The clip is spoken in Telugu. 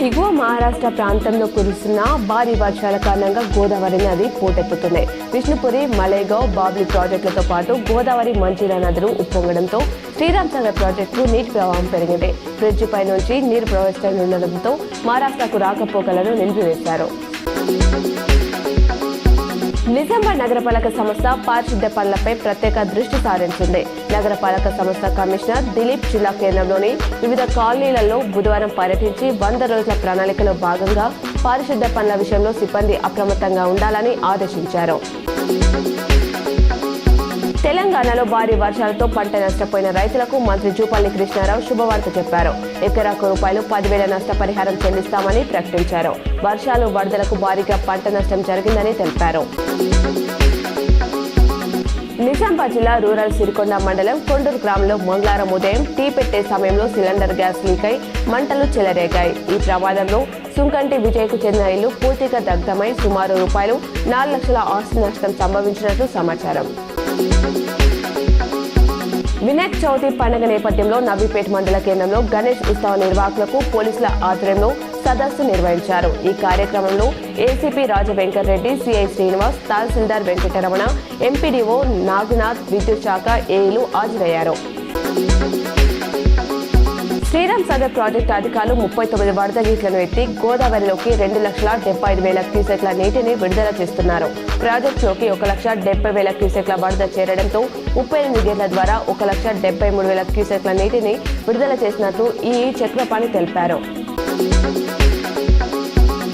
ఎగువ మహారాష్ట్ర ప్రాంతంలో కురుస్తున్న భారీ వర్షాల కారణంగా గోదావరి నది పోటెత్తుతున్నాయి. విష్ణుపురి, మలేగావ్, బాబ్లీ ప్రాజెక్టులతో పాటు గోదావరి, మంజీరా నదులు ఉప్పొంగడంతో శ్రీరామ్ సాగర్ ప్రాజెక్టుకు నీటి ప్రవాహం పెరిగింది. బ్రిడ్జి పై నుంచి నీరు ప్రవహిస్తుండటంతో మహారాష్ట్రకు రాకపోకలను నిలిపివేశారు. నిజామాబాద్ నగరపాలక సంస్థ పారిశుద్ధ్య పనులపై ప్రత్యేక దృష్టి సారించింది. నగరపాలక సంస్థ కమిషనర్ దిలీప్ జిల్లా కేంద్రంలోని వివిధ కాలనీలలో బుధవారం పర్యటించి 100 రోజుల ప్రణాళికలో భాగంగా పారిశుద్ధ్య పనుల విషయంలో సిబ్బంది అప్రమత్తంగా ఉండాలని ఆదేశించారు. తెలంగాణలో భారీ వర్షాలతో పంట నష్టపోయిన రైతులకు మంత్రి జూపల్లి కృష్ణారావు శుభవార్త చెప్పారు. ఎకరాకు ₹10,000 నష్టపరిహారం చెల్లిస్తామని ప్రకటించారు. వర్షాలు, వరదలకు భారీగా పంట నష్టం జరిగిందని తెలిపారు. నిజామాబాద్ జిల్లా రూరల్ సిరికొండ మండలం కొండూరు గ్రామంలో మంగళవారం ఉదయం టీ పెట్టే సమయంలో సిలిండర్ గ్యాస్ లీక్ అయి మంటలు చెలరేగాయి. ఈ ప్రమాదంలో సుంకంటి విజయ్కు చెందిన ఇల్లు పూర్తిగా దగ్ధమై సుమారు ₹4 లక్షల ఆస్తి నష్టం సంభవించినట్లు సమాచారం. వినాయక చవితి పండుగ నేపథ్యంలో నవీపేట్ మండల కేంద్రంలో గణేష్ ఉత్సవ నిర్వాహకులకు పోలీసుల ఆధ్వర్యంలో సదస్సు నిర్వహించారు. ఈ కార్యక్రమంలో ఏసీపీ రాజవెంకట్ రెడ్డి, సిఐ శ్రీనివాస్, తహసీల్దార్ వెంకటరమణ, ఎంపీడీఓ నాగనాథ్, విద్యుత్ శాఖ ఏఈలు హాజరయ్యారు. శ్రీరామ్ సాగర్ ప్రాజెక్టు అధికారులు 39 వరద గేట్లను ఎత్తి గోదావరిలోకి 2,75,000 క్యూసెక్ల నీటిని విడుదల చేస్తున్నారు. ప్రాజెక్టులోకి 1,70,000 క్యూసెక్ల వరద చేరడంతో 38 గేట్ల ద్వారా 1,73,000 క్యూసెక్ల నీటిని విడుదల చేసినట్లు ఈ చక్రపాణి తెలిపారు.